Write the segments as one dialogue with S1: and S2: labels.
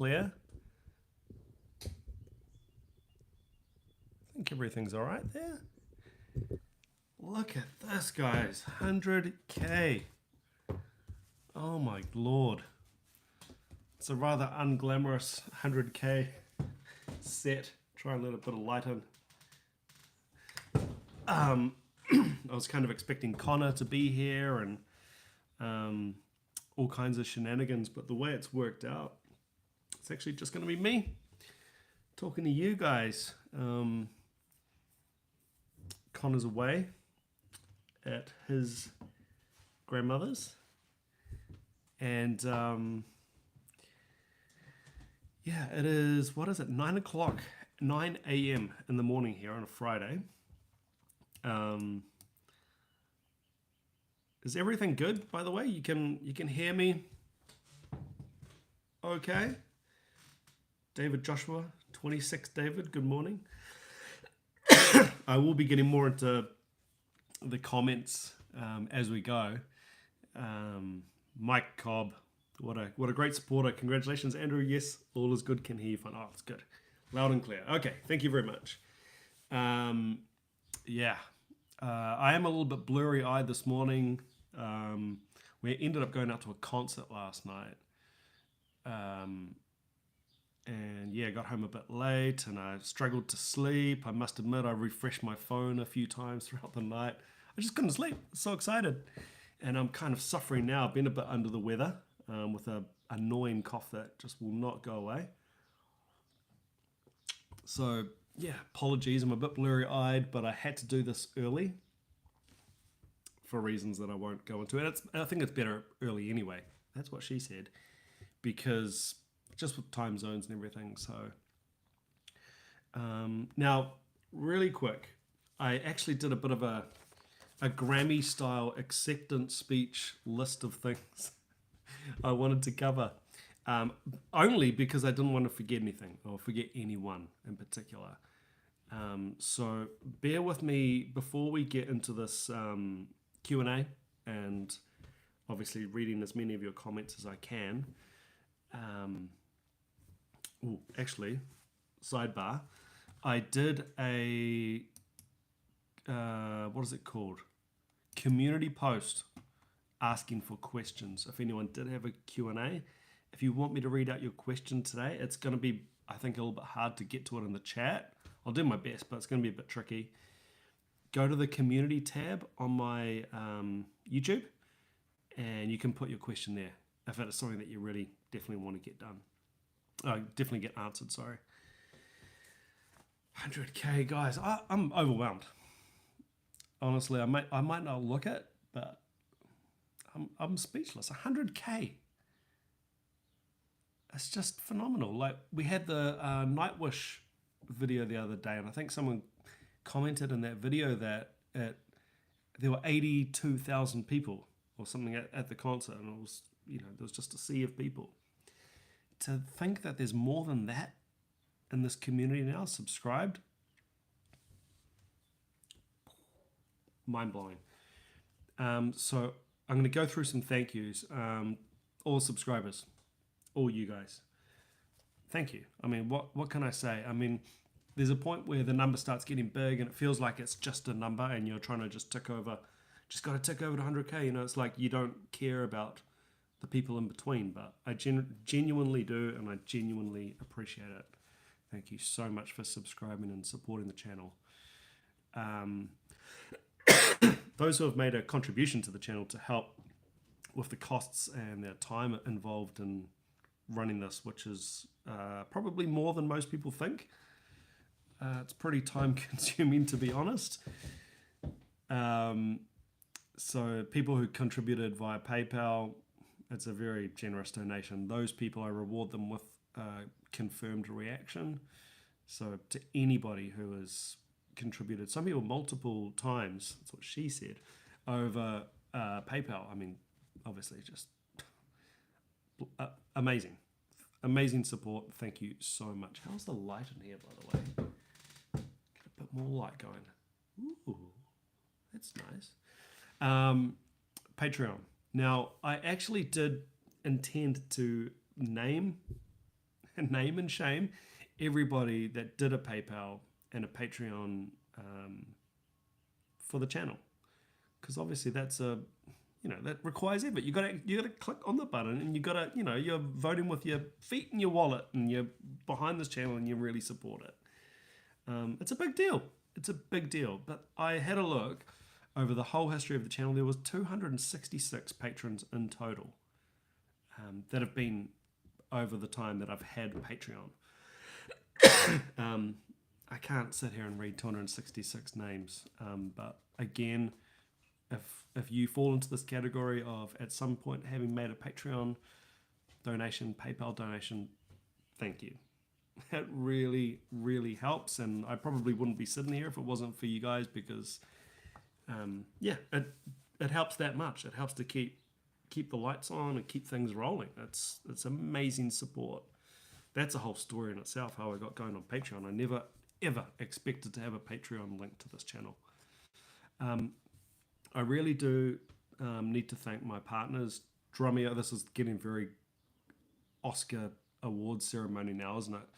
S1: clear. I think everything's all right there. Look at this, guys. 100K. Oh my lord. It's a rather unglamorous 100K set. Try and let a bit of light in. I was kind of expecting Connor to be here and all kinds of shenanigans, but the way it's worked out, it's actually just going to be me talking to you guys. Connor's away at his grandmother's, and yeah, it is, what is it, 9 o'clock, 9 a.m. in the morning here on a Friday. Is everything good, by the way? You can hear me okay? David Joshua, 26 David, good morning. I will be getting more into the comments as we go. Mike Cobb, what a great supporter. Congratulations, Andrew. Yes, all is good. Can hear you fine. Oh, it's good. Loud and clear. Okay, thank you very much. Yeah, I am a little bit blurry-eyed this morning. We ended up going out to a concert last night. And yeah, got home a bit late and I struggled to sleep. I must admit, I refreshed my phone a few times throughout the night. I just couldn't sleep. So excited. And I'm kind of suffering now. I've been a bit under the weather with an annoying cough that just will not go away. So yeah, apologies. I'm a bit blurry-eyed, but I had to do this early for reasons that I won't go into. And I think it's better early anyway. That's what she said. Because just with time zones and everything. So now, really quick, I actually did a bit of a Grammy style acceptance speech list of things I wanted to cover, only because I didn't want to forget anything or forget anyone in particular. So bear with me before we get into this Q&A and obviously reading as many of your comments as I can. Actually, sidebar, I did a, what is it called? Community post asking for questions. If anyone did have a Q&A, if you want me to read out your question today, it's going to be, I think, a little bit hard to get to it in the chat. I'll do my best, but it's going to be a bit tricky. Go to the community tab on my YouTube and you can put your question there if it is something that you really definitely want to get done. Definitely get answered, sorry. 100K, guys. I'm overwhelmed. Honestly, I might not look it, but I'm speechless. 100K. It's just phenomenal. Like, we had the Nightwish video the other day, and I think someone commented in that video that there were 82,000 people or something at the concert, and it was, there was just a sea of people. To think that there's more than that in this community now subscribed, mind-blowing. So I'm going to go through some thank yous. All subscribers, all you guys, thank you. I mean, what can I say? I mean, there's a point where the number starts getting big and it feels like it's just a number and you're trying to just tick over, just got to tick over to 100K. It's like you don't care about the people in between, but I genuinely do, and I genuinely appreciate it. Thank you so much for subscribing and supporting the channel. Those who have made a contribution to the channel to help with the costs and their time involved in running this, which is probably more than most people think. It's pretty time consuming, to be honest. So people who contributed via PayPal, it's a very generous donation. Those people, I reward them with confirmed reaction. So to anybody who has contributed, some people multiple times, that's what she said, over PayPal. I mean, obviously just amazing. Amazing support. Thank you so much. How's the light in here, by the way? Get a bit more light going. Ooh, that's nice. Patreon. Now, I actually did intend to name name and shame everybody that did a PayPal and a Patreon for the channel, because obviously that's a, that requires effort. You gotta click on the button, and you gotta, you're voting with your feet and your wallet, and you're behind this channel, and you really support it. It's a big deal. It's a big deal. But I had a look over the whole history of the channel. There was 266 patrons in total that have been over the time that I've had Patreon. I can't sit here and read 266 names, but again, if you fall into this category of at some point having made a Patreon donation, PayPal donation, thank you. It really, really helps, and I probably wouldn't be sitting here if it wasn't for you guys, because it helps that much. It helps to keep the lights on and keep things rolling. It's amazing support. That's a whole story in itself, how I got going on Patreon. I never, ever expected to have a Patreon link to this channel. I really do need to thank my partners. Drumeo, this is getting very Oscar awards ceremony now, isn't it?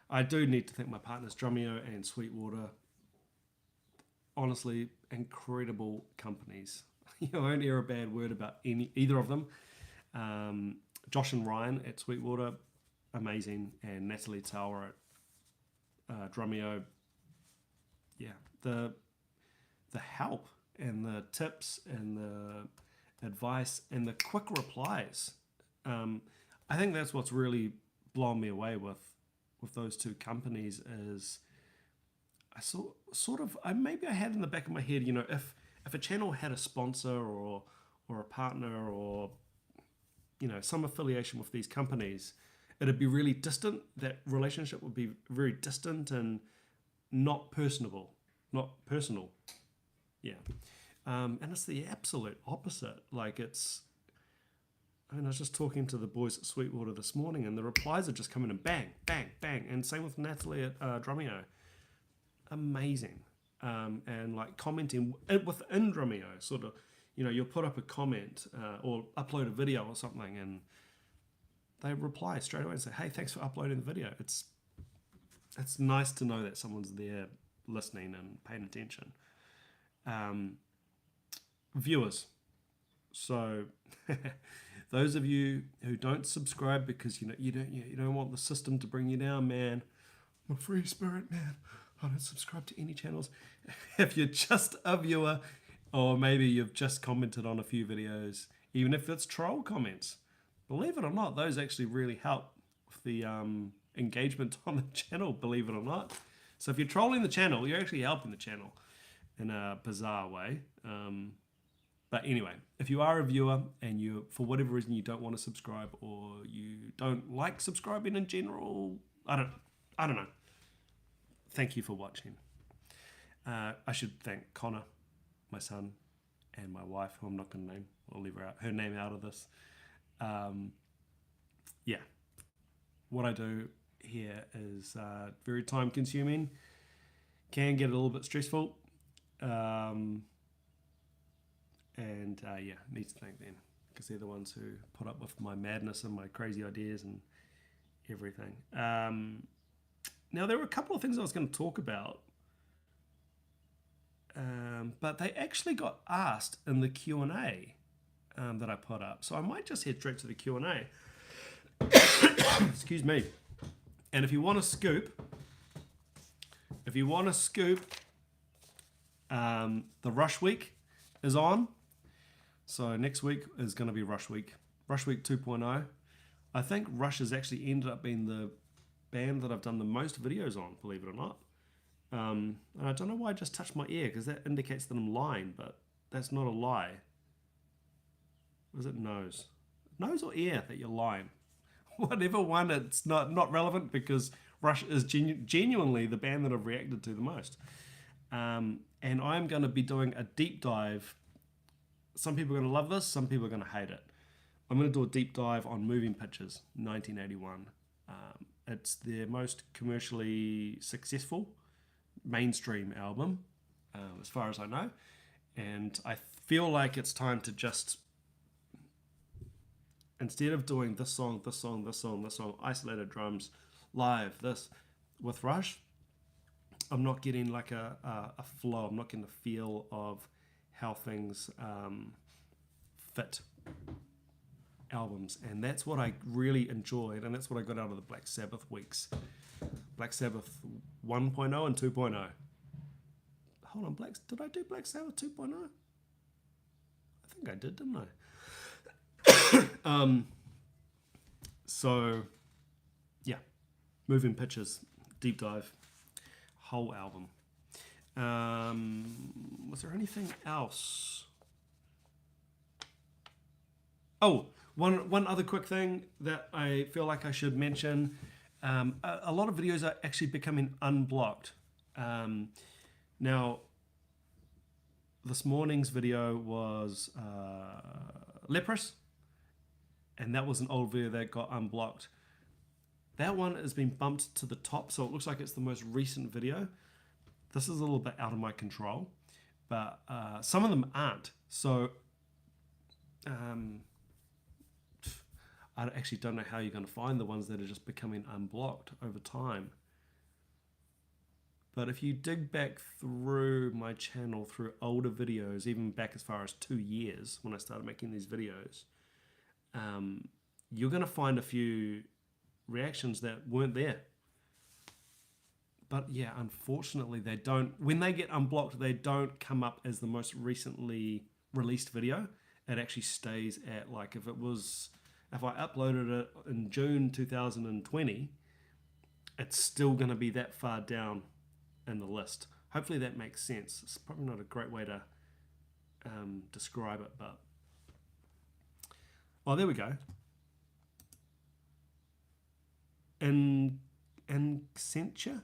S1: I do need to thank my partners, Drumeo and Sweetwater. Honestly, incredible companies. You won't hear a bad word about either of them. Josh and Ryan at Sweetwater, amazing, and Natalie Tower at Drumeo. Yeah, the help and the tips and the advice and the quick replies. I think that's what's really blown me away with those two companies. Is maybe I had in the back of my head, if a channel had a sponsor or a partner or some affiliation with these companies, it'd be really distant. That relationship would be very distant and not personal. Yeah. And it's the absolute opposite. Like I was just talking to the boys at Sweetwater this morning, and the replies are just coming in bang, bang, bang. And same with Natalie at Drumeo. Amazing. And like commenting within Drumeo, sort of, you'll put up a comment or upload a video or something, and they reply straight away and say, hey, thanks for uploading the video. It's nice to know that someone's there listening and paying attention. Viewers. So those of you who don't subscribe because you don't want the system to bring you down, man, I'm a free spirit, man. I don't subscribe to any channels. If you're just a viewer, or maybe you've just commented on a few videos, even if it's troll comments, believe it or not, those actually really help with the engagement on the channel, believe it or not. So if you're trolling the channel, you're actually helping the channel in a bizarre way. But anyway, if you are a viewer and you, for whatever reason, you don't want to subscribe, or you don't like subscribing in general, I don't know. Thank you for watching. I should thank Connor, my son, and my wife, who I'm not going to name. I'll leave her name out of this. Yeah, what I do here is very time consuming, can get a little bit stressful, and need to thank them, because they're the ones who put up with my madness and my crazy ideas and everything. Now, there were a couple of things I was going to talk about, but they actually got asked in the Q&A that I put up. So I might just head straight to the Q&A. Excuse me. And if you want to scoop, the Rush Week is on. So next week is going to be Rush Week 2.0. I think Rush has actually ended up being the band that I've done the most videos on, believe it or not. And I don't know why I just touched my ear, because that indicates that I'm lying, but that's not a lie. Was it nose? Nose or ear that you're lying? Whatever one, it's not relevant, because Rush is genuinely the band that I've reacted to the most. And I'm going to be doing a deep dive. Some people are going to love this, some people are going to hate it. I'm going to do a deep dive on Moving Pictures, 1981. It's their most commercially successful mainstream album, as far as I know. And I feel like it's time to just instead of doing this song, isolated drums, live, this, with Rush, I'm not getting like a flow. I'm not getting a feel of how things fit albums. And that's what I really enjoyed, and that's what I got out of the Black Sabbath weeks. Black Sabbath 1.0 and 2.0. Hold on, did I do Black Sabbath 2.0? I think I did, didn't I? So, yeah. Moving Pictures, deep dive, whole album. Was there anything else? Oh, one other quick thing that I feel like I should mention. A lot of videos are actually becoming unblocked. Now, this morning's video was Leprous, and that was an old video that got unblocked. That one has been bumped to the top, so it looks like it's the most recent video. This is a little bit out of my control, but some of them aren't. So I actually don't know how you're going to find the ones that are just becoming unblocked over time. But if you dig back through my channel, through older videos, even back as far as 2 years when I started making these videos, you're going to find a few reactions that weren't there. But yeah, unfortunately, they don't. When they get unblocked, they don't come up as the most recently released video. It actually stays at, like, if I uploaded it in June 2020, it's still going to be that far down in the list. Hopefully that makes sense. It's probably not a great way to describe it, but oh, there we go. Accenture.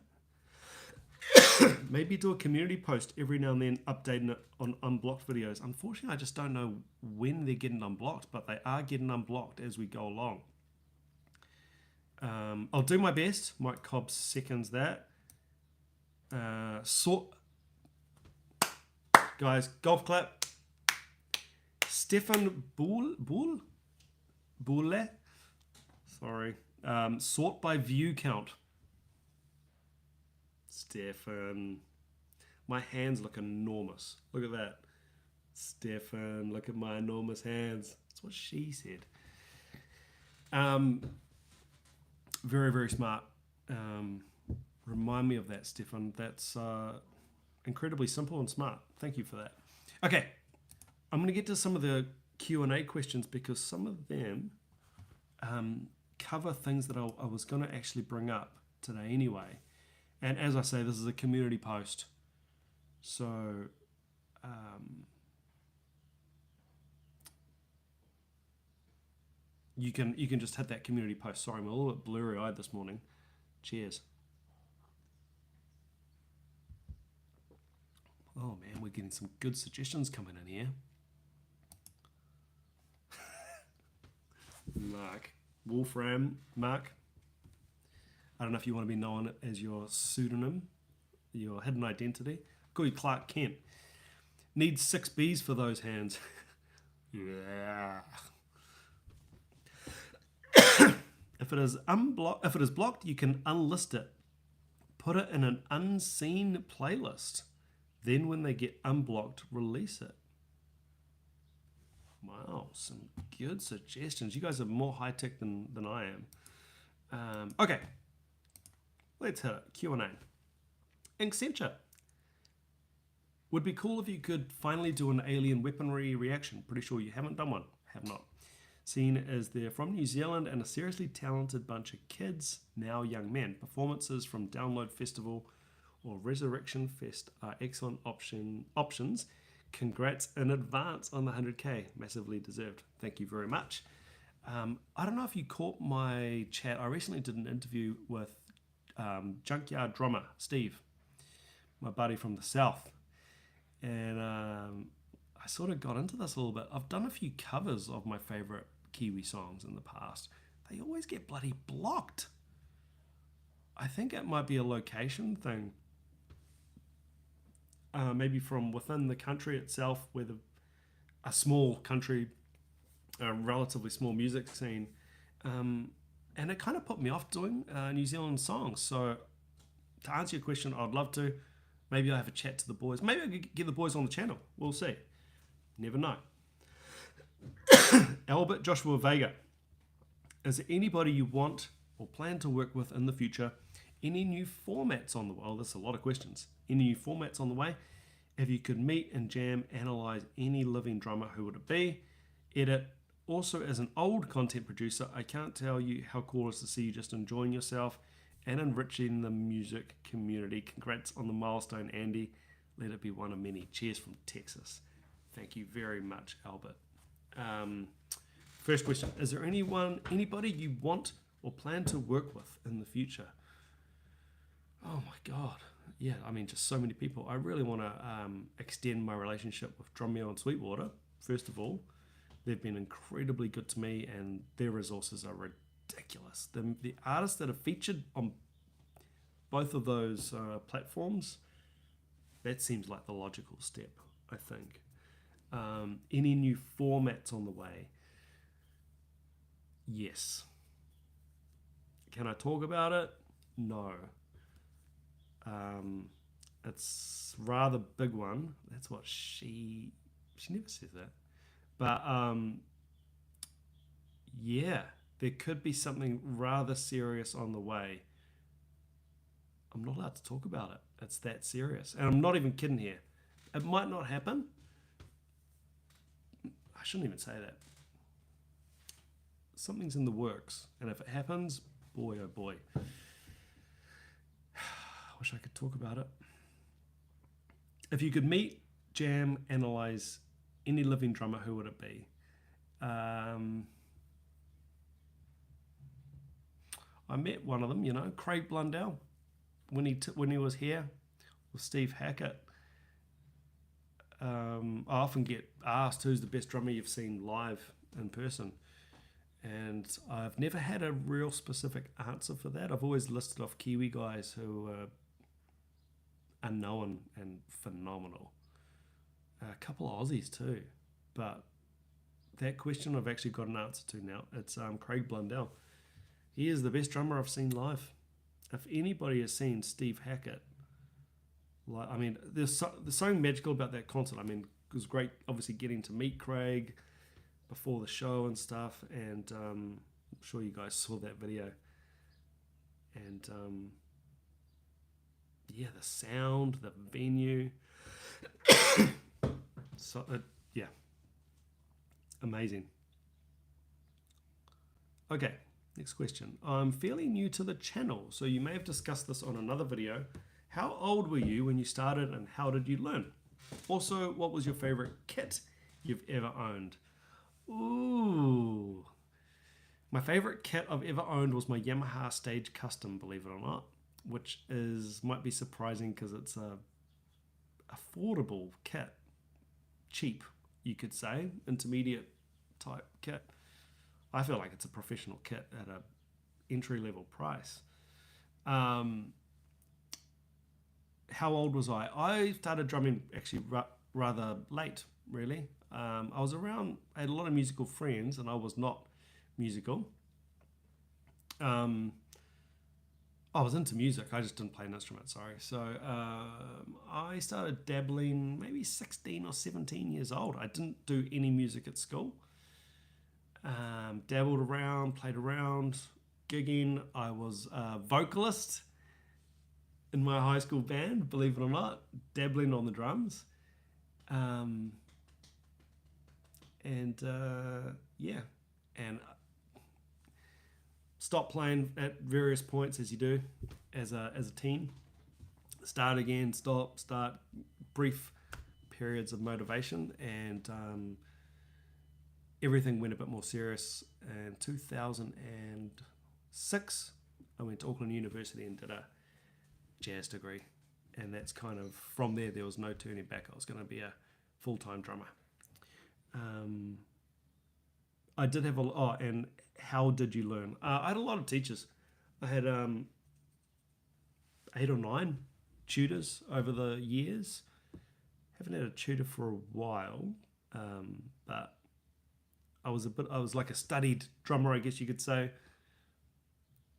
S1: Maybe do a community post every now and then updating it on unblocked videos. Unfortunately, I just don't know when they're getting unblocked, but they are getting unblocked as we go along. I'll do my best. Mike Cobbs seconds that. Guys, golf clap. Stefan Boule? Sorry. Sort by view count. Stefan. My hands look enormous. Look at that. Stefan, look at my enormous hands. That's what she said. Very, very smart. Remind me of that, Stefan. That's incredibly simple and smart. Thank you for that. Okay. I'm going to get to some of the Q&A questions because some of them cover things that I was going to actually bring up today anyway. And as I say, this is a community post. So, you can just hit that community post. Sorry, I'm a little bit blurry-eyed this morning. Cheers. Oh man, we're getting some good suggestions coming in here. Mark. Wolfram Mark. I don't know if you want to be known as your pseudonym, your hidden identity. Call you Clark Kent. Need 6 Bs for those hands. Yeah. If it is blocked, you can unlist it. Put it in an unseen playlist. Then when they get unblocked, release it. Wow, some good suggestions. You guys are more high-tech than I am. Okay. Let's hit it. Q&A. Accenture. Would be cool if you could finally do an alien weaponry reaction. Pretty sure you haven't done one. Have not. Seeing as they're from New Zealand and a seriously talented bunch of kids, now young men. Performances from Download Festival or Resurrection Fest are excellent options. Congrats in advance on the 100K. Massively deserved. Thank you very much. I don't know if you caught my chat. I recently did an interview with Junkyard drummer Steve, my buddy from the south, and I sort of got into this a little bit. I've done a few covers of my favorite Kiwi songs in the past. They always get bloody blocked. I think it might be a location thing, maybe from within the country itself, where a small country a relatively small music scene, and it kind of put me off doing New Zealand songs. So to answer your question, I'd love to. Maybe I'll have a chat to the boys. Maybe I could get the boys on the channel. We'll see. Never know. Albert Joshua Vega. Is there anybody you want or plan to work with in the future? Any new formats on the way? Oh, that's a lot of questions. Any new formats on the way? If you could meet and jam, analyze any living drummer, who would it be? Edit. Also, as an old content producer, I can't tell you how cool it is to see you just enjoying yourself and enriching the music community. Congrats on the milestone, Andy. Let it be one of many. Cheers from Texas. Thank you very much, Albert. First question, is there anybody you want or plan to work with in the future? Oh my God. Yeah, I mean, just so many people. I really want to extend my relationship with Drumeo and Sweetwater. First of all, they've been incredibly good to me, and their resources are ridiculous. The artists that are featured on both of those platforms, that seems like the logical step, I think. Any new formats on the way? Yes. Can I talk about it? No. It's rather big one. That's what she never says that. But yeah, there could be something rather serious on the way. I'm not allowed to talk about it. It's that serious. And I'm not even kidding here. It might not happen. I shouldn't even say that. Something's in the works. And if it happens, boy, oh boy. I wish I could talk about it. If you could meet, jam, analyze any living drummer, who would it be? I met one of them, Craig Blundell, when he was here with Steve Hackett. I often get asked who's the best drummer you've seen live in person, and I've never had a real specific answer for that. I've always listed off Kiwi guys who are known and phenomenal. A couple of Aussies too, but that question I've actually got an answer to now. It's Craig Blundell. He is the best drummer I've seen live. If anybody has seen Steve Hackett, there's something magical about that concert. I mean, it was great, obviously, getting to meet Craig before the show and stuff, and I'm sure you guys saw that video. And yeah, the sound, the venue. So yeah, amazing. Okay, next question. I'm fairly new to the channel, so you may have discussed this on another video. How old were you when you started, and how did you learn? Also, what was your favorite kit you've ever owned? Ooh, my favorite kit I've ever owned was my Yamaha Stage Custom, believe it or not, which might be surprising because it's a affordable kit. Cheap, you could say, intermediate type kit. I feel like it's a professional kit at a entry level price. How old was I? I started drumming actually rather late, really. I had a lot of musical friends, and I was not musical. I was into music, I just didn't play an instrument, sorry. So I started dabbling maybe 16 or 17 years old. I didn't do any music at school. Dabbled around, played around, gigging. I was a vocalist in my high school band, believe it or not, dabbling on the drums. And stopped playing at various points, as you do as a teen. Start again, start, brief periods of motivation, and everything went a bit more serious. In 2006, I went to Auckland University and did a jazz degree, and that's kind of, from there was no turning back. I was going to be a full-time drummer. I did have and how did you learn? I had a lot of teachers. I had 8 or 9 tutors over the years. Haven't had a tutor for a while, but I was like a studied drummer, I guess you could say.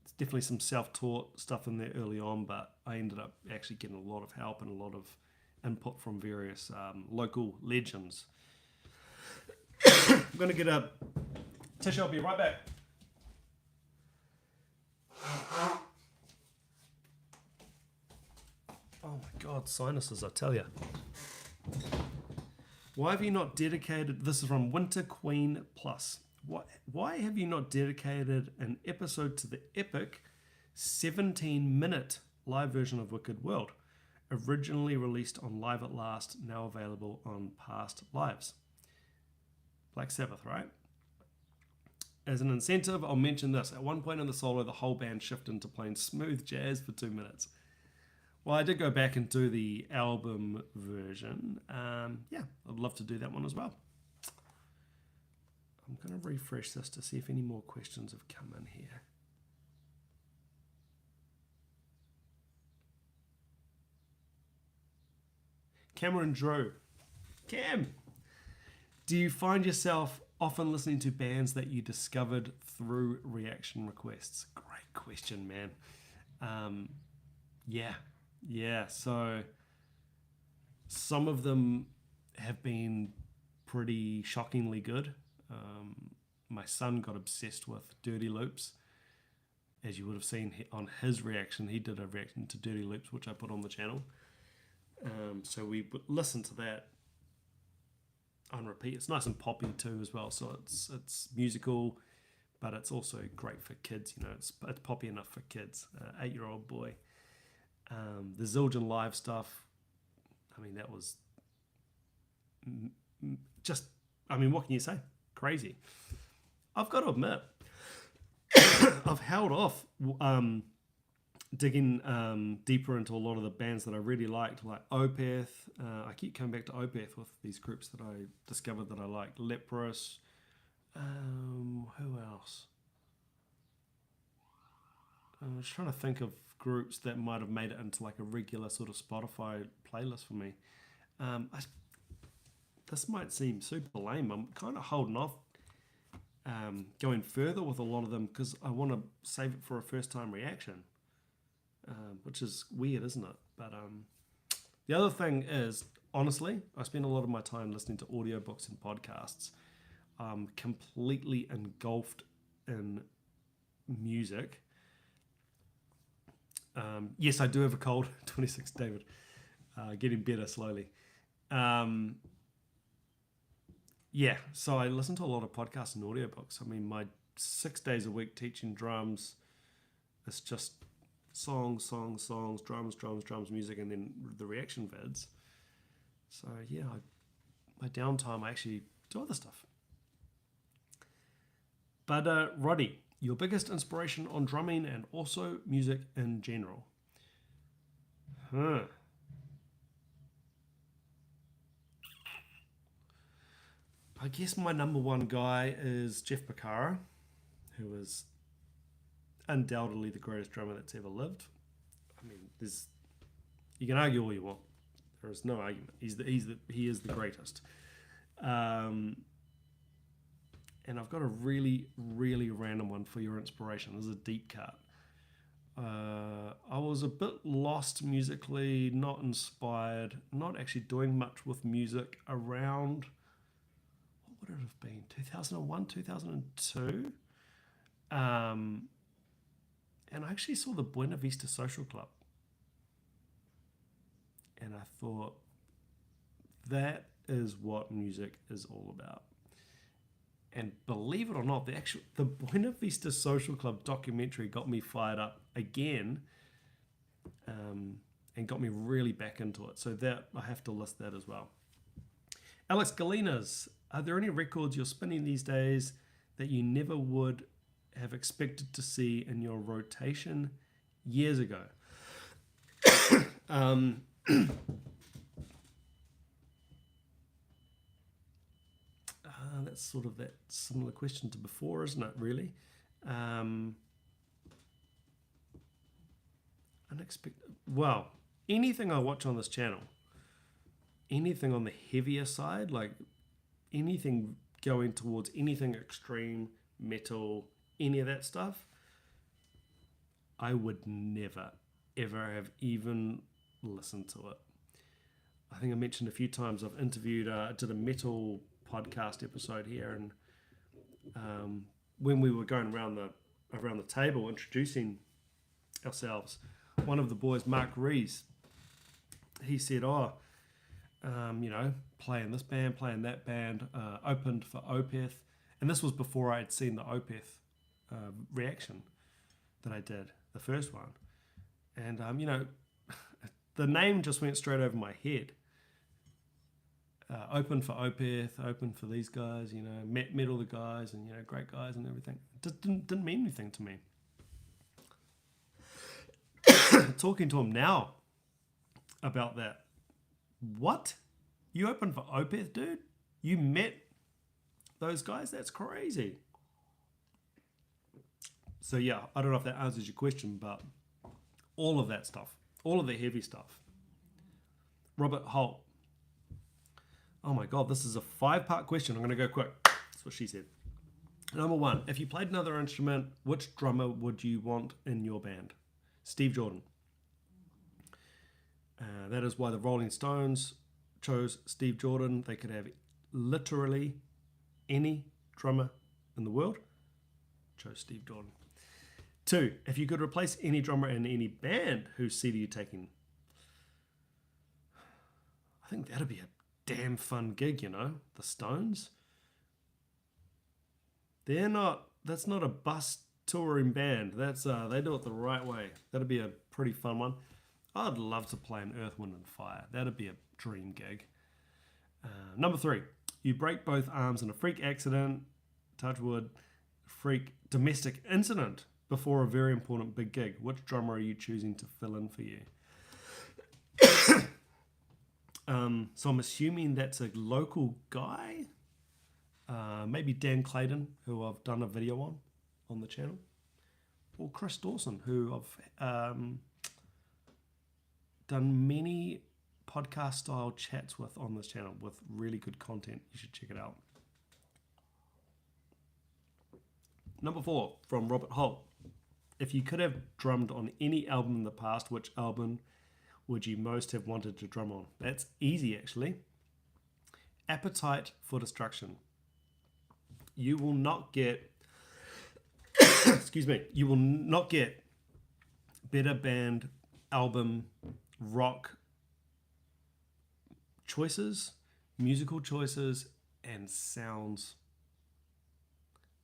S1: There's definitely some self-taught stuff in there early on, but I ended up actually getting a lot of help and a lot of input from various local legends. I'm going to get a tissue. I'll be right back. Oh my God, sinuses, I tell you. Why have you not dedicated, this is from Winter Queen Plus. Why have you not dedicated an episode to the epic 17-minute live version of Wicked World, originally released on Live at Last, now available on past lives? Black Sabbath, right? As an incentive, I'll mention this. At one point in the solo, the whole band shifted into playing smooth jazz for 2 minutes. Well, I did go back and do the album version. Yeah, I'd love to do that one as well. I'm going to refresh this to see if any more questions have come in here. Cameron Drew. Cam, do you find yourself often listening to bands that you discovered through reaction requests? Great question, man. Yeah. So some of them have been pretty shockingly good. My son got obsessed with Dirty Loops. As you would have seen on his reaction, he did a reaction to Dirty Loops, which I put on the channel. So we listened to that on repeat. It's nice and poppy too as well. So it's musical, but it's also great for kids. You know, it's poppy enough for kids. 8-year-old boy. The Zildjian live stuff. I mean, that was just. I mean, what can you say? Crazy. I've got to admit, I've held off digging deeper into a lot of the bands that I really liked, like Opeth. I keep coming back to Opeth with these groups that I discovered that I liked. Leprous. Who else? I was trying to think of groups that might have made it into like a regular sort of Spotify playlist for me. This might seem super lame. I'm kind of holding off going further with a lot of them because I want to save it for a first-time reaction, which is weird, isn't it? But the other thing is, honestly, I spend a lot of my time listening to audiobooks and podcasts. Completely engulfed in music. Yes, I do have a cold. 26, David. Getting better slowly. Yeah, so I listen to a lot of podcasts and audiobooks. I mean, my 6 days a week teaching drums, it's just songs, drums, music, and then the reaction vids. So yeah, my downtime I actually do other stuff. But Roddy, your biggest inspiration on drumming and also music in general? I guess my number one guy is Jeff Porcaro, who is undoubtedly the greatest drummer that's ever lived. I mean, you can argue all you want. There is no argument. He is the greatest. And I've got a really, really random one for your inspiration. This is a deep cut. I was a bit lost musically, not inspired, not actually doing much with music around, what would it have been, 2001, 2002? And I actually saw the Buena Vista Social Club. And I thought, that is what music is all about. And believe it or not, the Buena Vista Social Club documentary got me fired up again, and got me really back into it. So that I have to list that as well. Alex Galinas, are there any records you're spinning these days that you never would have expected to see in your rotation years ago? That's sort of that similar question to before, isn't it, really? Unexpected. Well, anything I watch on this channel, anything on the heavier side, like anything going towards anything extreme, metal, any of that stuff, I would never, ever have even listened to it. I think I mentioned a few times I've interviewed, did a metal podcast episode here, and when we were going around the table introducing ourselves, one of the boys, Mark Rees, he said, playing this band, playing that band, opened for Opeth. And this was before I had seen the Opeth reaction that I did, the first one. And, the name just went straight over my head. Open for Opeth, open for these guys, met all the guys and, great guys and everything. It didn't mean anything to me. Talking to him now about that. What? You opened for Opeth, dude? You met those guys? That's crazy. So yeah, I don't know if that answers your question, but all of that stuff, all of the heavy stuff. Robert Holt. Oh my God, this is a 5-part question. I'm going to go quick. That's what she said. Number 1, if you played another instrument, which drummer would you want in your band? Steve Jordan. That is why the Rolling Stones chose Steve Jordan. They could have literally any drummer in the world. Chose Steve Jordan. 2, if you could replace any drummer in any band, whose seat are you taking? I think that'd be a damn fun gig, the Stones. That's not a bus touring band. That's they do it the right way. That'd be a pretty fun one. I'd love to play in Earth, Wind and Fire. That'd be a dream gig. Number 3, you break both arms in a freak accident, touch wood, freak domestic incident before a very important big gig. Which drummer are you choosing to fill in for you? So I'm assuming that's a local guy. Maybe Dan Clayton, who I've done a video on the channel. Or Chris Dawson, who I've done many podcast style chats with on this channel with really good content. You should check it out. Number 4, from Robert Holt. If you could have drummed on any album in the past, which album would you most have wanted to drum on? That's easy, actually. Appetite for Destruction. You will not get you will not get better band, album, rock choices, musical choices, and sounds.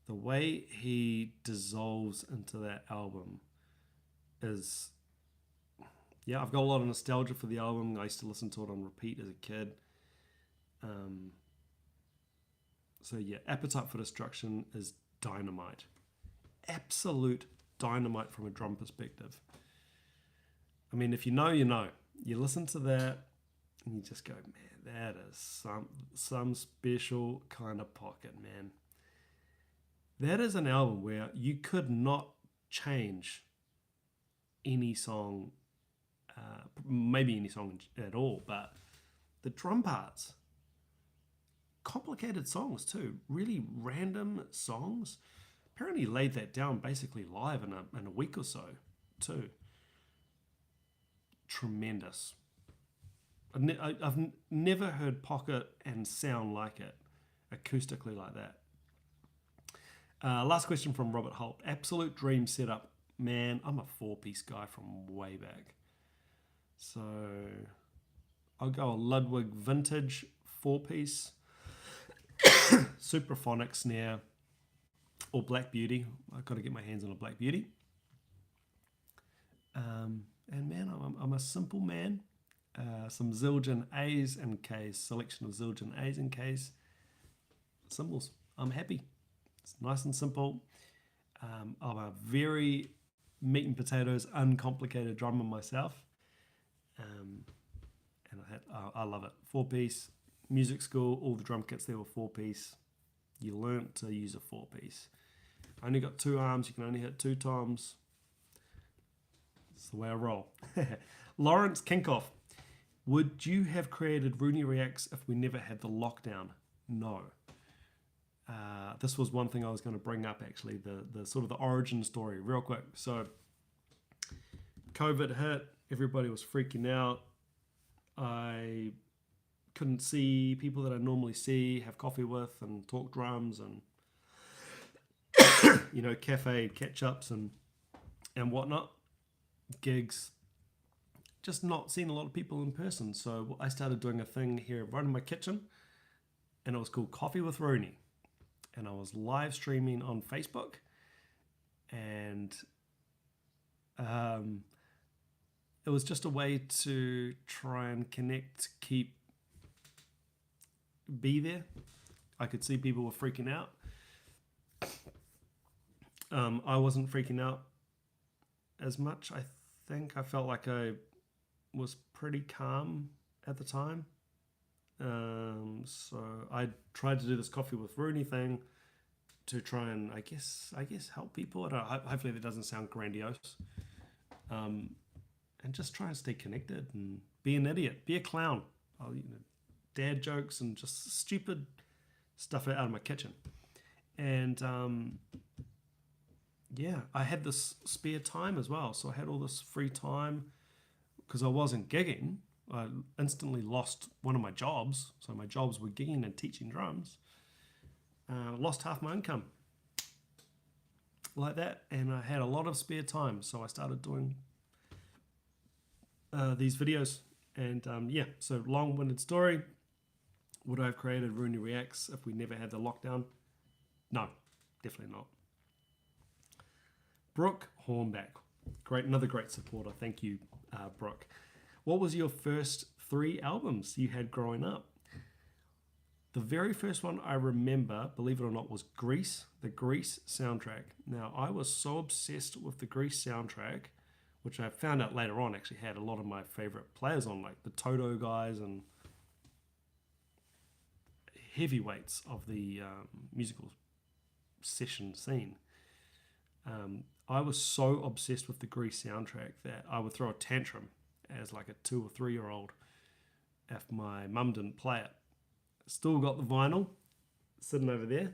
S1: The way he dissolves into that album is, I've got a lot of nostalgia for the album. I used to listen to it on repeat as a kid. Appetite for Destruction is dynamite. Absolute dynamite from a drum perspective. I mean, if you know, you know. You listen to that and you just go, man, that is some special kind of pocket, man. That is an album where you could not change any song, maybe any song at all, but the drum parts, complicated songs too, really random songs. Apparently he laid that down basically live in a week or so too. Tremendous. I've never heard pocket and sound like it, acoustically like that. Last question from Robert Holt. Absolute dream setup. Man, I'm a 4-piece guy from way back. So I'll go a Ludwig vintage 4-piece, Supraphonic snare, or Black Beauty. I've got to get my hands on a Black Beauty. And man, I'm a simple man. Some Zildjian A's and K's, selection of Zildjian A's and K's. Cymbals. I'm happy. It's nice and simple. I'm a very meat and potatoes, uncomplicated drummer myself. And I love it. 4-piece, music school, all the drum kits there were 4-piece. You learnt to use a 4-piece. I only got 2 arms, you can only hit 2 toms. That's the way I roll. Lawrence Kinkoff. Would you have created Rooney Reacts if we never had the lockdown? No. this was one thing I was going to bring up actually, the sort of the origin story real quick. So COVID hit, everybody was freaking out. I couldn't see people that I normally see, have coffee with and talk drums and cafe catch-ups and whatnot, gigs, just not seeing a lot of people in person. So I started doing a thing here right in my kitchen, and it was called Coffee with Rooney. And I was live streaming on Facebook, and it was just a way to try and connect, be there. I could see people were freaking out. I wasn't freaking out as much. I think I felt like I was pretty calm at the time. So I tried to do this Coffee with Rooney thing to try and I guess help people. Hopefully that doesn't sound grandiose. And just try and stay connected and be an idiot, be a clown. Dad jokes and just stupid stuff out of my kitchen. And I had this spare time as well. So I had all this free time because I wasn't gigging. I instantly lost one of my jobs. So my jobs were gigging and teaching drums. Lost half my income like that. And I had a lot of spare time. So I started doing these videos. And so long-winded story. Would I have created Rooney Reacts if we never had the lockdown? No, definitely not. Brooke Hornback, another great supporter. Thank you, Brooke. What was your first 3 albums you had growing up? The very first one I remember, believe it or not, was Grease, the Grease soundtrack. Now, I was so obsessed with the Grease soundtrack, which I found out later on actually had a lot of my favorite players on, like the Toto guys and heavyweights of the musical session scene. I was so obsessed with the Grease soundtrack that I would throw a tantrum as like a 2 or 3 year old if my mum didn't play it. Still got the vinyl sitting over there.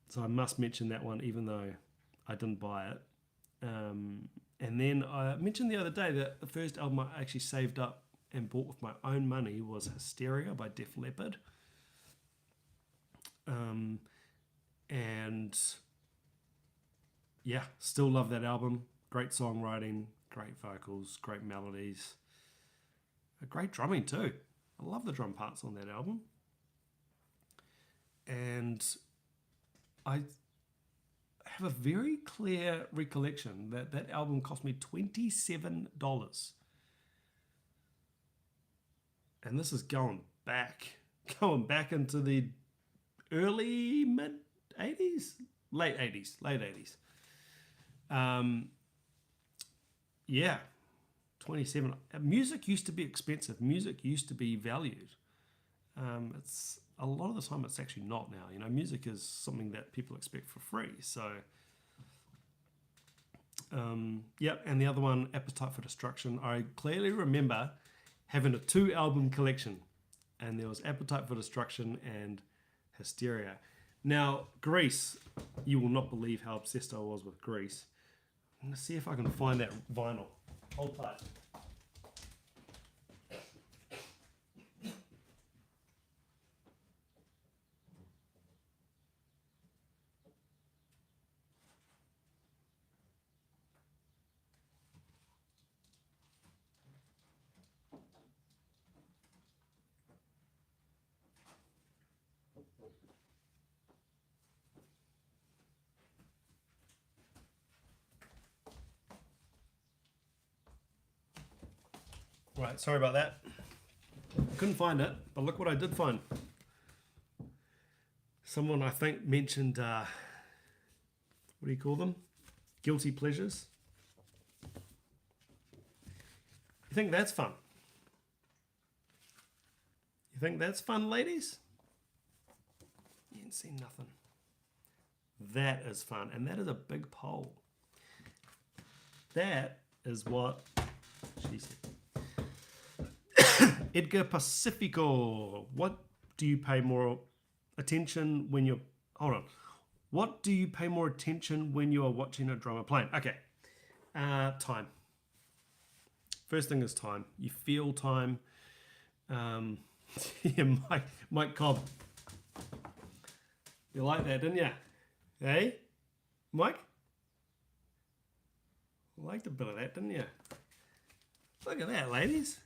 S1: So I must mention that one even though I didn't buy it. And then I mentioned the other day that the first album I actually saved up and bought with my own money was Hysteria by Def Leppard. And still love that album. Great songwriting, great vocals, great melodies, great drumming too. I love the drum parts on that album. And I have a very clear recollection that that album cost me $27. And this is going back into the early mid 80s, late 80s. 27. Music used to be expensive. Music used to be valued. It's a lot of the time it's actually not now. Music is something that people expect for free. So, and the other one, Appetite for Destruction. I clearly remember having a 2-album collection, and there was Appetite for Destruction and Hysteria. Now, Grease, you will not believe how obsessed I was with Grease. I'm going to see if I can find that vinyl. Hold tight. Right, sorry about that. Couldn't find it, but look what I did find. Someone I think mentioned, what do you call them? Guilty pleasures. You think that's fun? You think that's fun, ladies? You ain't seen nothing. That is fun, and that is a big poll. That is what she said. Edgar Pacifico. What do you pay more attention when you're... Hold on. What do you pay more attention when you are watching a drummer playing? Okay. Time. First thing is time. You feel time. Yeah, Mike Cobb. You like that, didn't you? Hey, Mike? Liked a bit of that, didn't you? Look at that, ladies.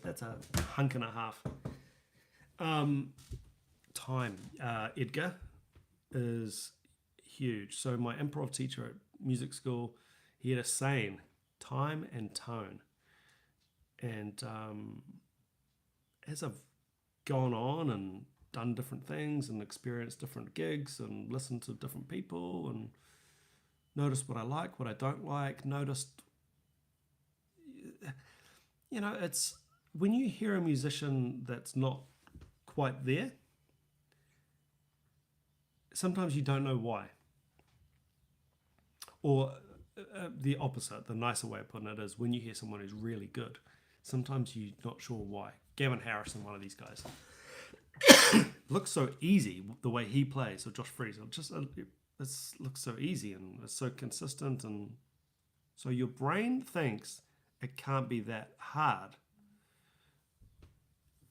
S1: That's a hunk and a half. Time. Edgar is huge. So my improv teacher at music school, he had a saying, time and tone. And as I've gone on and done different things and experienced different gigs and listened to different people and noticed what I like, what I don't like, noticed, you know, it's when you hear a musician that's not quite there, sometimes you don't know why. Or the opposite, the nicer way of putting it is when you hear someone who's really good, sometimes you're not sure why. Gavin Harrison, one of these guys, looks so easy the way he plays, or Josh Freese. It looks so easy and it's so consistent, and so your brain thinks it can't be that hard.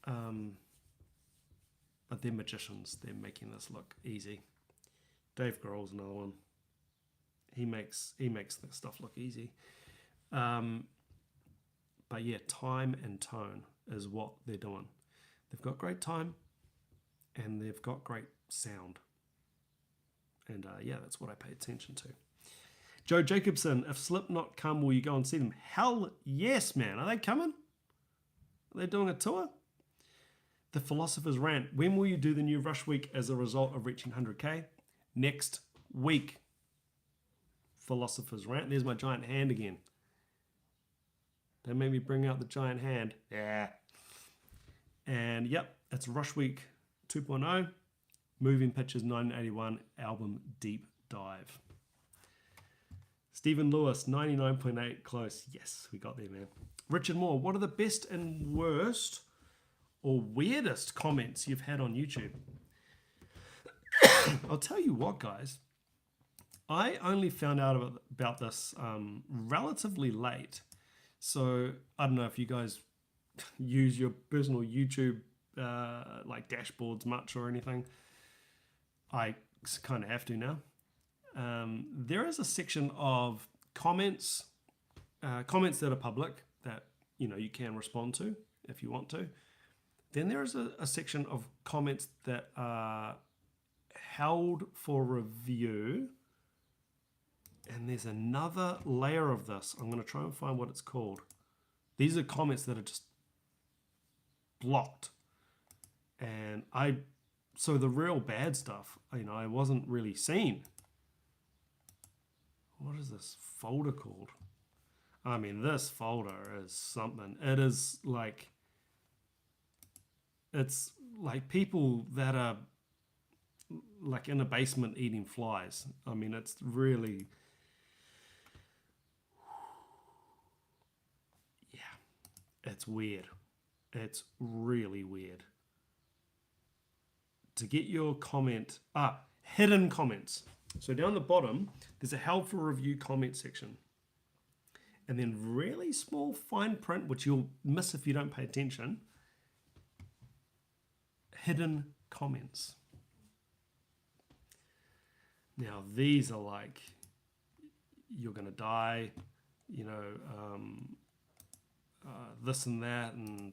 S1: But they're magicians. They're making this look easy. Dave Grohl's another one. He makes the stuff look easy. But yeah, time and tone is what they're doing. They've got great time and they've got great sound. And yeah, that's what I pay attention to. Joe Jacobson, if Slipknot come, will you go and see them? Hell yes, man. Are they coming? Are they doing a tour? The Philosopher's Rant. When will you do the new Rush Week as a result of reaching 100K? Next week. Philosopher's Rant. There's my giant hand again. Don't make me bring out the giant hand. Yeah. And yep, it's Rush Week 2.0. Moving Pictures 1981 album Deep Dive. Stephen Lewis, 99.8 close. Yes, we got there, man. Richard Moore, what are the best and worst or weirdest comments you've had on YouTube? I'll tell you what, guys. I only found out about this relatively late. So I don't know if you guys use your personal YouTube like dashboards much or anything. I kind of have to now. There is a section of comments that are public that you can respond to if you want to. Then there is a section of comments that are held for review. And there's another layer of this. I'm going to try and find what it's called. These are comments that are just blocked. And so the real bad stuff, I wasn't really seeing. What is this folder called? I mean, this folder is something. It's like people that are like in a basement eating flies. I mean, it's really... It's weird. It's really weird. To get your comment... hidden comments. So down the bottom, there's a held for review comment section. And then really small fine print, which you'll miss if you don't pay attention. Hidden comments. Now, these are like, you're going to die, this and that, and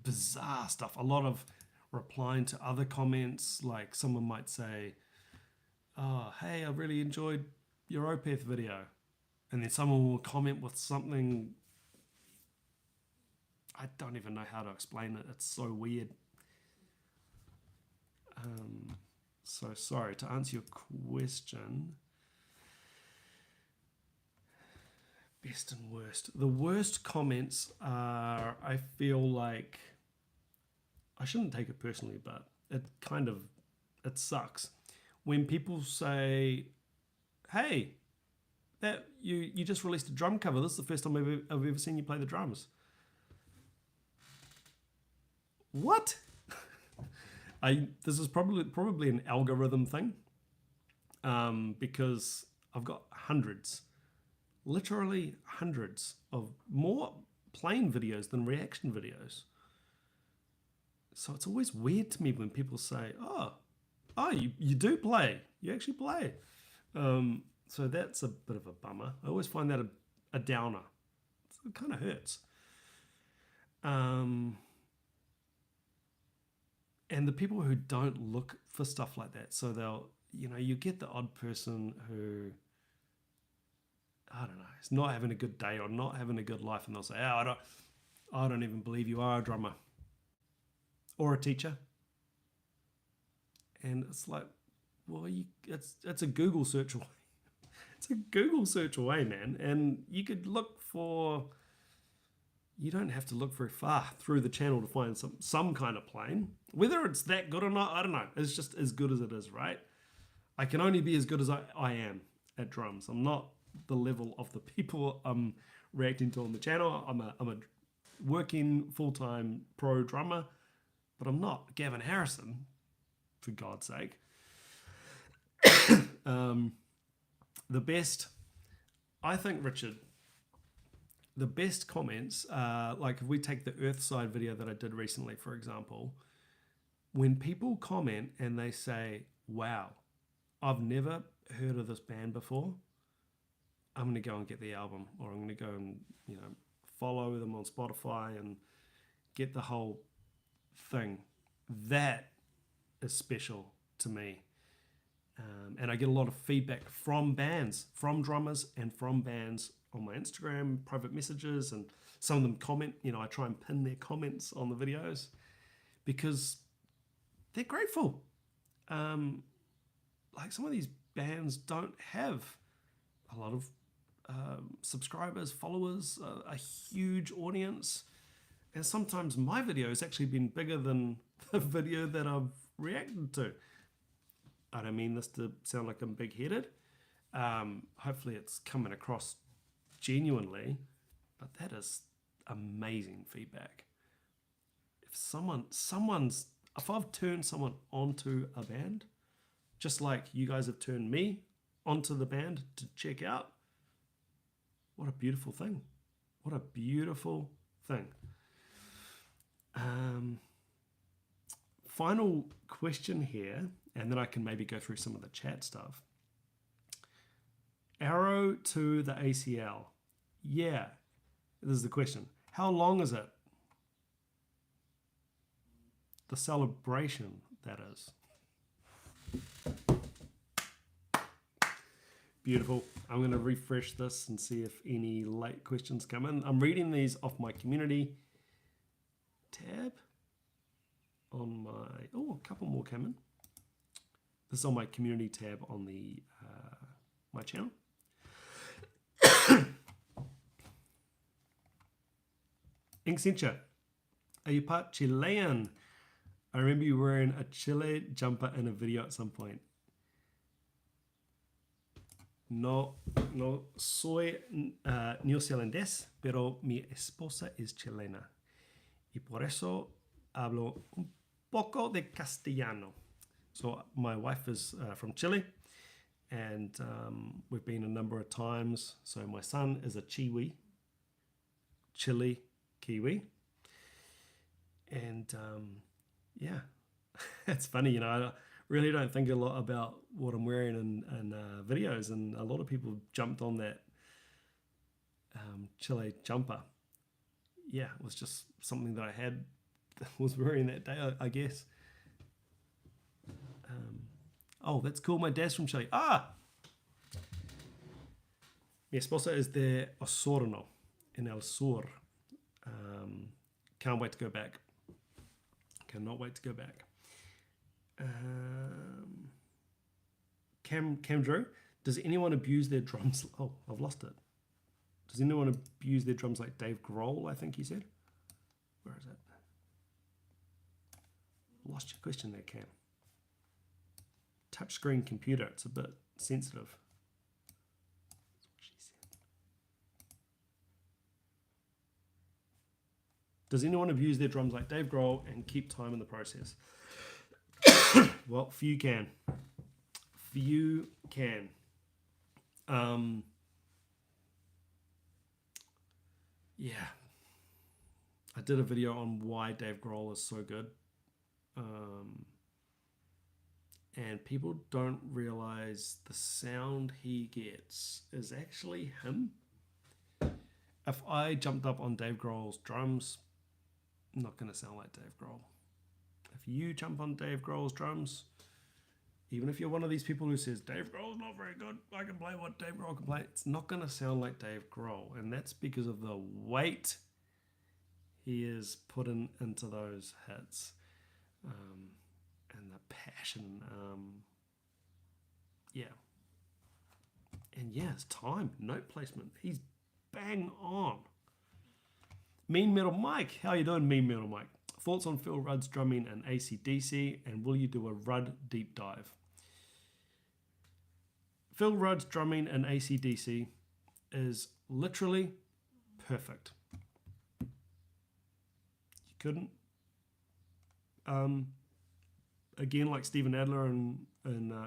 S1: bizarre stuff. A lot of replying to other comments, like someone might say, oh, hey, I really enjoyed your Opeth video. And then someone will comment with something, I don't even know how to explain it. It's so weird. So sorry, to answer your question, best and worst. The worst comments are, I feel like, I shouldn't take it personally, but it sucks. When people say, hey, that you just released a drum cover. This is the first time I've ever seen you play the drums. what? This is probably an algorithm thing, because I've got hundreds, literally hundreds of more plain videos than reaction videos. So it's always weird to me when people say, oh, you do play. You actually play. So that's a bit of a bummer. I always find that a downer. It kind of hurts. And the people who don't look for stuff like that, so they'll, you get the odd person who, I don't know, is not having a good day or not having a good life, and they'll say, oh, I don't even believe you are a drummer or a teacher. And it's like, well, it's a Google search away. It's a Google search away, man. And you could look for, you don't have to look very far through the channel to find some kind of playing. Whether it's that good or not, I don't know. It's just as good as it is, right? I can only be as good as I am at drums. I'm not the level of the people I'm reacting to on the channel. I'm a working full-time pro drummer, but I'm not Gavin Harrison, for God's sake. The best, I think, Richard, the best comments, like if we take the Earthside video that I did recently, for example, when people comment and they say, wow, I've never heard of this band before, I'm going to go and get the album, or I'm going to go and, follow them on Spotify and get the whole thing. That is special to me. And I get a lot of feedback from bands, from drummers and from bands on my Instagram, private messages, and some of them comment. I try and pin their comments on the videos because they're grateful. Like some of these bands don't have a lot of subscribers, followers, a huge audience. And sometimes my video has actually been bigger than the video that I've reacted to. I don't mean this to sound like I'm big-headed. Hopefully it's coming across genuinely, but that is amazing feedback. If I've turned someone onto a band, just like you guys have turned me onto the band to check out, what a beautiful thing. What a beautiful thing. Final question here, and then I can maybe go through some of the chat stuff. Arrow to the ACL. Yeah, this is the question. How long is it? The celebration, that is. Beautiful. I'm going to refresh this and see if any late questions come in. I'm reading these off my community tab on my, a couple more came in. This is on my community tab on the my channel. Incentia, are you part Chilean? I remember you wearing a Chile jumper in a video at some point. No soy neozelandés, pero mi esposa es chilena. Y por eso hablo un poco de castellano. So my wife is from Chile, and we've been a number of times. So my son is a Chile Kiwi. And yeah, it's funny, I really don't think a lot about what I'm wearing in videos, and a lot of people jumped on that Chile jumper. Yeah, it was just something that I was wearing that day, I guess. Oh, that's cool. My dad's from Chile. Mi esposa es de Osorno in El Sur. Can't wait to go back. Cannot wait to go back. Cam Drew, does anyone abuse their drums? Oh, I've lost it. Does anyone abuse their drums like Dave Grohl, I think he said? Where is it? Lost your question there, Cam. Touchscreen computer, it's a bit sensitive. That's what she said. Does anyone abuse their drums like Dave Grohl and keep time in the process? Well, few can. Few can. Yeah. I did a video on why Dave Grohl is so good. And people don't realize the sound he gets is actually him. If I jumped up on Dave Grohl's drums, I'm not going to sound like Dave Grohl. If you jump on Dave Grohl's drums, even if you're one of these people who says, Dave Grohl's not very good, I can play what Dave Grohl can play, it's not going to sound like Dave Grohl. And that's because of the weight he is putting into those hits. And the passion. Yeah. And yeah, it's time. Note placement. He's bang on. Mean Metal Mike. How you doing, Mean Metal Mike? Thoughts on Phil Rudd's drumming and AC/DC, and will you do a Rudd deep dive? Phil Rudd's drumming and AC/DC is literally perfect. You couldn't. Again, like Steven Adler in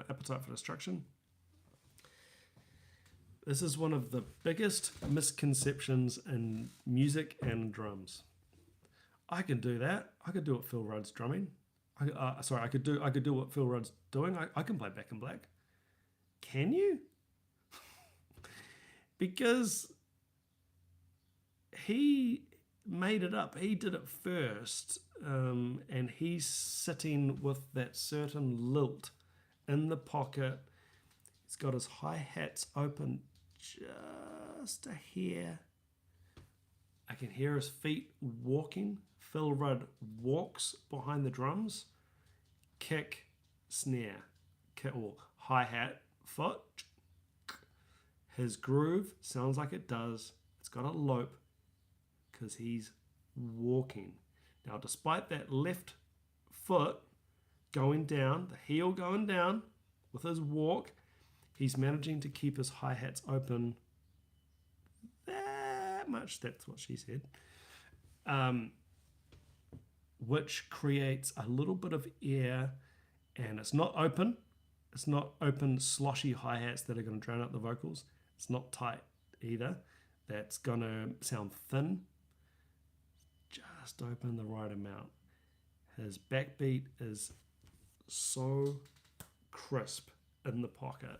S1: Appetite for Destruction, this is one of the biggest misconceptions in music and drums. I can do that. I could do what Phil Rudd's drumming. I could do what Phil Rudd's doing. I can play Back in Black. Can you? Because he made it up. He did it first, and he's sitting with that certain lilt in the pocket. He's got his hi-hats open just a hair. I can hear his feet walking. Phil Rudd walks behind the drums, kick, snare, kick, or hi-hat, foot. His groove sounds like it does. It's got a lope because he's walking. Now, despite that left foot going down, the heel going down with his walk, he's managing to keep his hi-hats open that much. That's what she said. Which creates a little bit of air, and it's not open. It's not open, sloshy hi-hats that are going to drown out the vocals. It's not tight either. That's going to sound thin. Just open the right amount. His backbeat is so crisp in the pocket.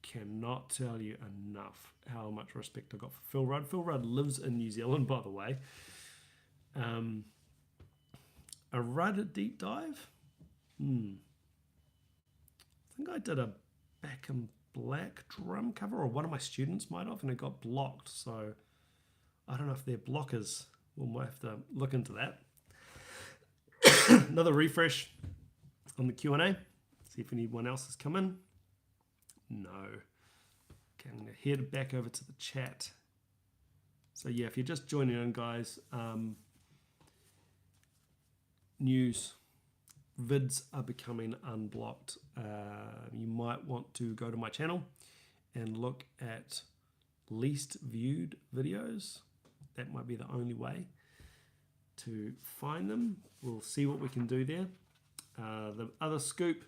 S1: Cannot tell you enough how much respect I got for Phil Rudd. Phil Rudd lives in New Zealand, by the way. A Rudd deep dive? I think I did a Back in Black drum cover, or one of my students might have, and it got blocked. So I don't know if they're blockers. We'll have to look into that. Another refresh on the Q&A. See if anyone else has come in. No. Okay, I'm going to head back over to the chat. So yeah, if you're just joining in, guys, news. Vids are becoming unblocked. You might want to go to my channel and look at least viewed videos. That might be the only way to find them. We'll see what we can do there. The other scoop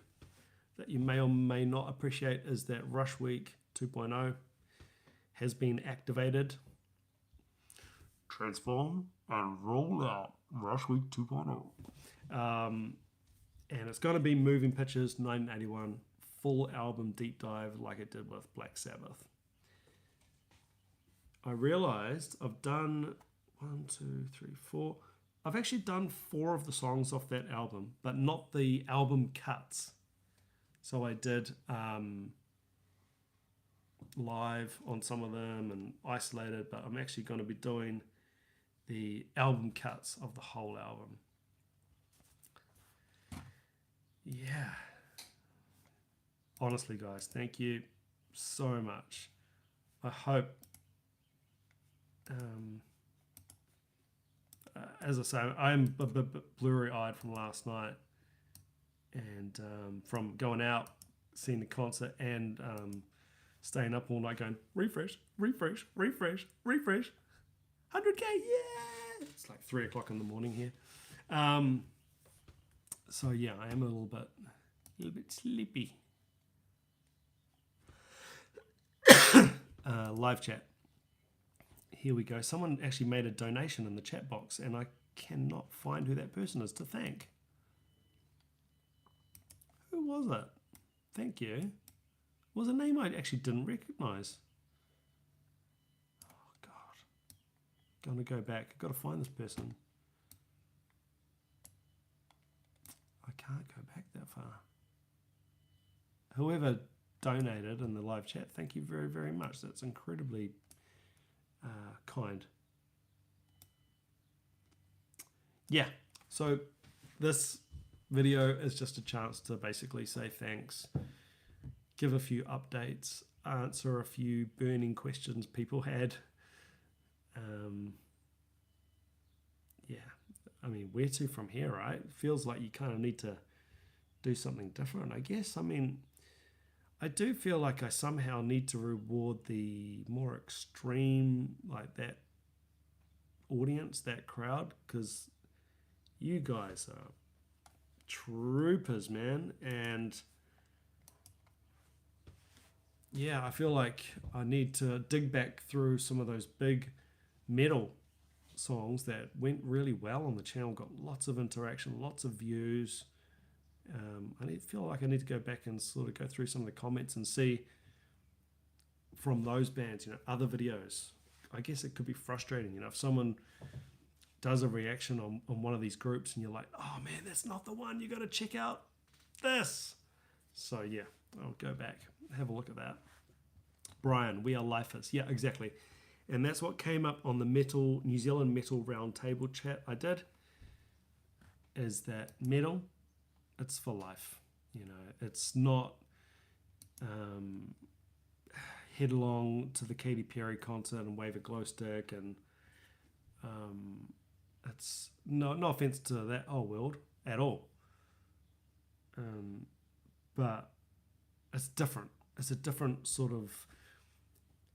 S1: that you may or may not appreciate is that Rush Week 2.0 has been activated. Transform and roll out Rush Week 2.0. And it's going to be Moving Pictures 1981 full album deep dive like it did with Black Sabbath. I realized I've done 1, 2, 3, 4. I've actually done 4 of the songs off that album, but not the album cuts. So I did live on some of them and isolated, but I'm actually going to be doing the album cuts of the whole album. Yeah. Honestly, guys, thank you so much. I hope, as I say, I'm a bit blurry-eyed from last night and from going out, seeing the concert, and staying up all night going, refresh, refresh, refresh, refresh. 100K, yeah! It's like 3 o'clock in the morning here. So yeah, I am a little bit sleepy. Live chat. Here we go. Someone actually made a donation in the chat box, and I cannot find who that person is to thank. Who was it? Thank you. It was a name I actually didn't recognize. Oh God. Gonna go back. I've got to find this person. I can't go back that far. Whoever donated in the live chat, thank you very, very much. That's incredibly kind. Yeah, so this video is just a chance to basically say thanks, give a few updates, answer a few burning questions people had. Yeah, I mean, where to from here, right? It feels like you kind of need to do something different, I guess. I mean, I do feel like I somehow need to reward the more extreme, like that audience, that crowd, because you guys are troopers, man. And yeah, I feel like I need to dig back through some of those big metal songs that went really well on the channel, got lots of interaction, lots of views. I feel like I need to go back and sort of go through some of the comments and see from those bands, other videos. I guess it could be frustrating, if someone does a reaction on one of these groups and you're like, oh man, that's not the one, you got to check out this. So yeah, I'll go back, have a look at that. Brian, we are lifers. Yeah, exactly. And that's what came up on the New Zealand Metal Roundtable chat I did, is that metal, it's for life. It's not headlong to the Katy Perry concert and wave a glow stick, and it's no offense to that whole world at all, but it's different. It's a different sort of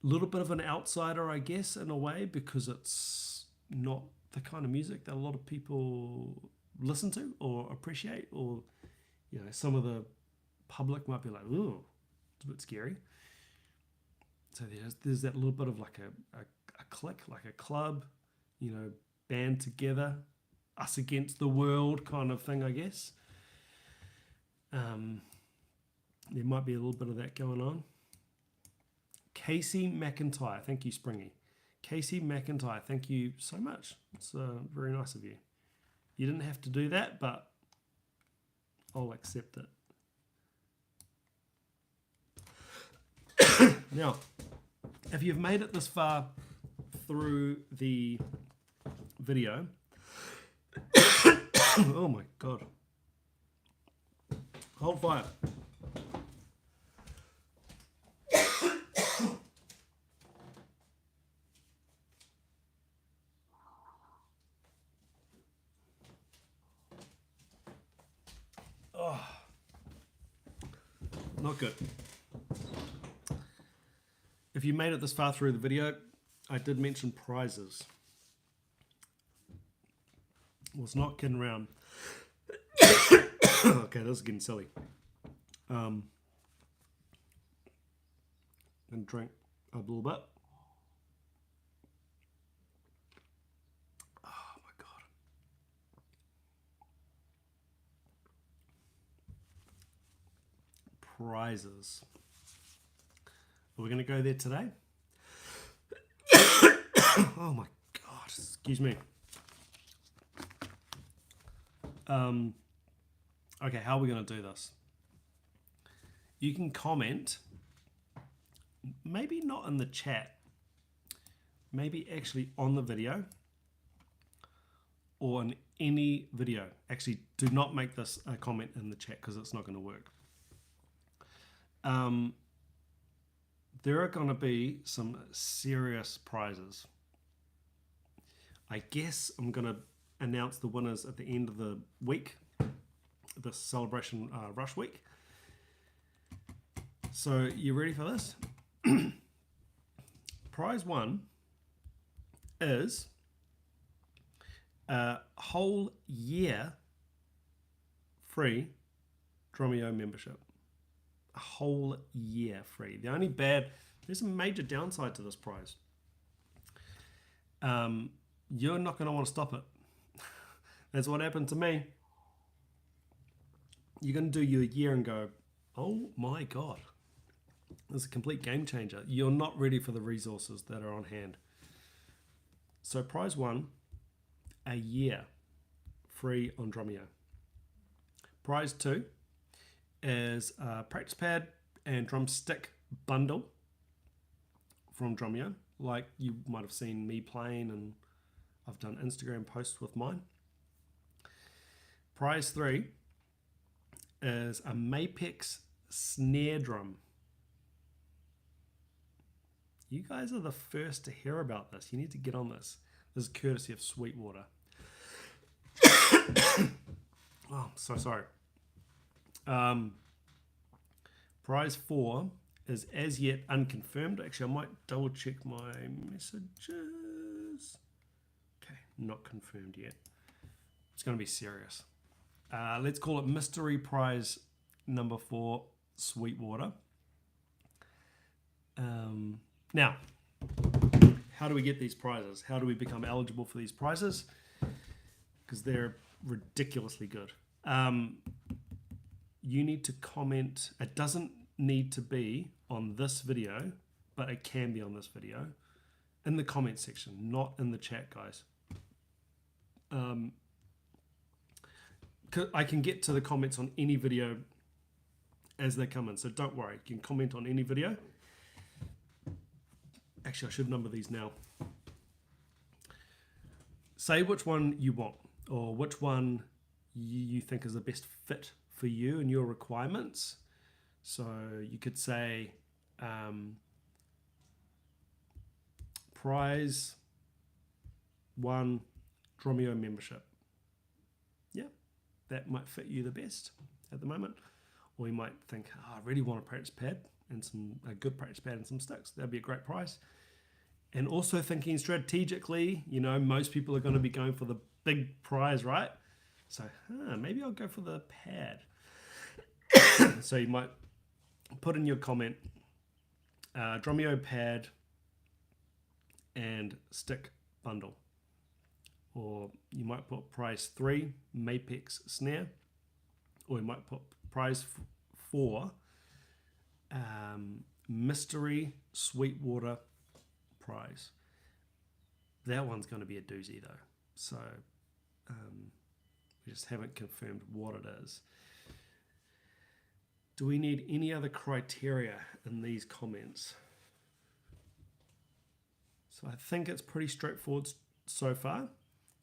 S1: little bit of an outsider, I guess, in a way, because it's not the kind of music that a lot of people listen to or appreciate, or some of the public might be like, ooh, it's a bit scary. So there's that little bit of like a clique, like a club, band together, us against the world kind of thing, I guess. There might be a little bit of that going on. Casey McIntyre, thank you, Springy. Casey McIntyre, thank you so much. It's very nice of you. You didn't have to do that, but I'll accept it. Now, if you've made it this far through the video, oh my God, hold fire. Not good. If you made it this far through the video, I did mention prizes. Was not kidding around. Okay, this is getting silly. And drink a little bit. Oh my God. Prizes. Are we going to go there today? Oh my God, excuse me. Okay, how are we going to do this? You can comment, maybe not in the chat, maybe actually on the video or in any video. Actually, do not make this a comment in the chat because it's not going to work. There are going to be some serious prizes. I guess I'm going to announce the winners at the end of the week, the Celebration Rush Week. So you ready for this? Prize one is a whole year free Drumeo membership. A whole year free. There's a major downside to this prize. You're not going to want to stop it. That's what happened to me. You're going to do your year and go, oh my God, this is a complete game changer. You're not ready for the resources that are on hand. So prize 1, a year free on Drumeo. Prize 2 is a practice pad and drumstick bundle from Drumeo. Like you might have seen me playing, and I've done Instagram posts with mine. Prize 3 is a Mapex snare drum. You guys are the first to hear about this. You need to get on this. This is courtesy of Sweetwater. Oh, I'm so sorry. Prize 4 is as yet unconfirmed. Actually, I might double check my messages. Okay, not confirmed yet. It's going to be serious. Let's call it mystery prize number 4, Sweetwater. Now, how do we get these prizes? How do we become eligible for these prizes? Because they're ridiculously good. You need to comment. It doesn't need to be on this video, but it can be on this video. In the comment section, not in the chat, guys. I can get to the comments on any video as they come in, so don't worry. You can comment on any video. Actually, I should number these now. Say which one you want, or which one you think is the best fit for you and your requirements. So you could say prize 1 Drumeo membership. Yeah, that might fit you the best at the moment. Or you might think, I really want a practice pad and a good practice pad and some sticks. That'd be a great prize. And also thinking strategically, most people are going to be going for the big prize, right? So maybe I'll go for the pad. So you might put in your comment, Drumeo pad and stick bundle. Or you might put prize 3, Mapex snare. Or you might put prize 4, mystery Sweetwater prize. That one's going to be a doozy though. So we just haven't confirmed what it is. Do we need any other criteria in these comments? So I think it's pretty straightforward so far.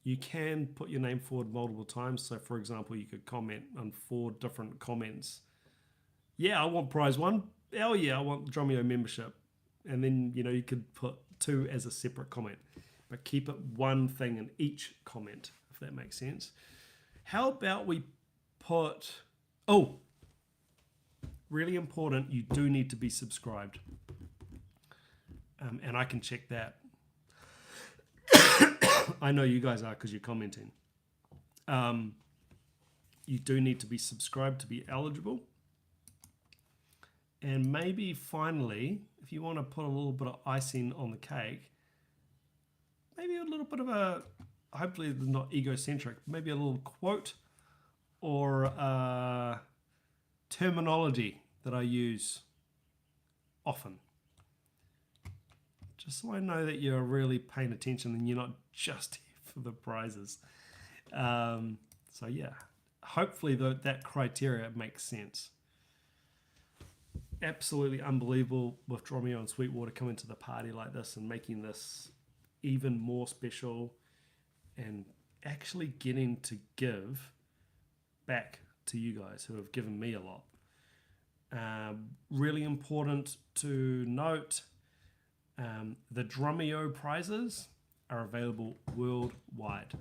S1: You can put your name forward multiple times. So for example, you could comment on 4 different comments. Yeah, I want prize 1. Hell yeah, I want Drumeo membership. And then, you could put 2 as a separate comment. But keep it one thing in each comment, if that makes sense. How about we put... Oh, really important, you do need to be subscribed. And I can check that. I know you guys are because you're commenting. You do need to be subscribed to be eligible. And maybe finally, if you want to put a little bit of icing on the cake, maybe a little bit of a, hopefully not egocentric, maybe a little quote or terminology that I use often. Just so I know that you're really paying attention and you're not just here for the prizes. So yeah, hopefully that criteria makes sense. Absolutely unbelievable with Drumeo and Sweetwater coming to the party like this and making this even more special and actually getting to give back to you guys who have given me a lot. Really important to note, the Drumeo prizes are available worldwide.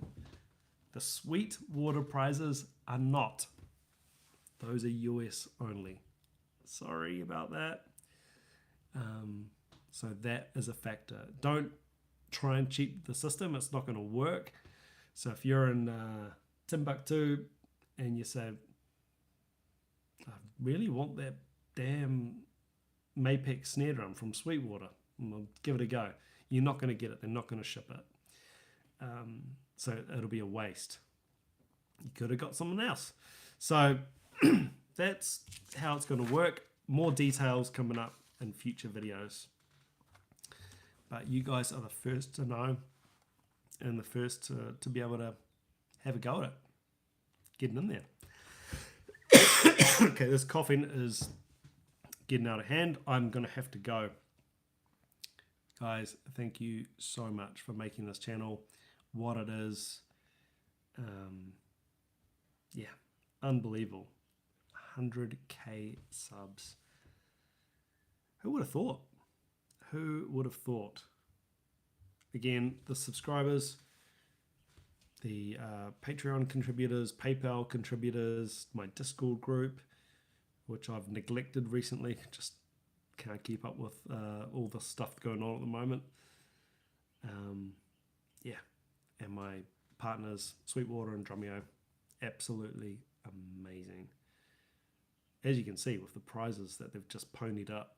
S1: The Sweetwater prizes are not. Those are US only. Sorry about that. So that is a factor. Don't try and cheat the system. It's not going to work. So if you're in Timbuktu and you say, I really want that damn Mapex snare drum from Sweetwater, I'll give it a go. You're not going to get it. They're not going to ship it. So it'll be a waste. You could have got someone else. So that's how it's going to work. More details coming up in future videos. But you guys are the first to know and the first to be able to have a go at it. Getting in there. Okay, this coughing is getting out of hand. I'm going to have to go. Guys, thank you so much for making this channel what it is. Yeah, unbelievable. 100k subs. Who would have thought? Who would have thought? Again, the subscribers, the Patreon contributors, PayPal contributors, my Discord group, which I've neglected recently, just can't keep up with all the stuff going on at the moment. Yeah, and my partners, Sweetwater and Drumeo, absolutely amazing. As you can see with the prizes that they've just ponied up.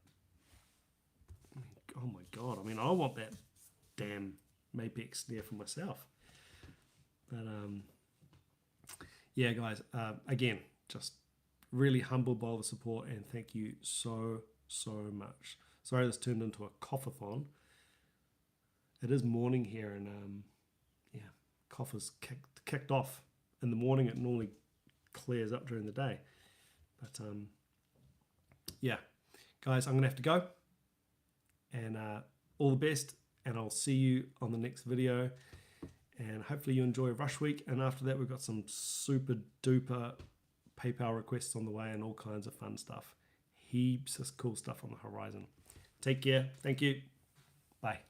S1: Oh my god, I mean, I want that damn Mapex snare for myself. But yeah, guys, again, just really humbled by the support, and thank you so much. Sorry this turned into a cough-a-thon. It is morning here, and yeah, cough is kicked off in the morning. It normally clears up during the day, but yeah, guys, I'm gonna have to go, and all the best, and I'll see you on the next video, and hopefully you enjoy Rush Week. And after that, we've got some super duper PayPal requests on the way and all kinds of fun stuff. Heaps of cool stuff on the horizon. Take care. Thank you. Bye.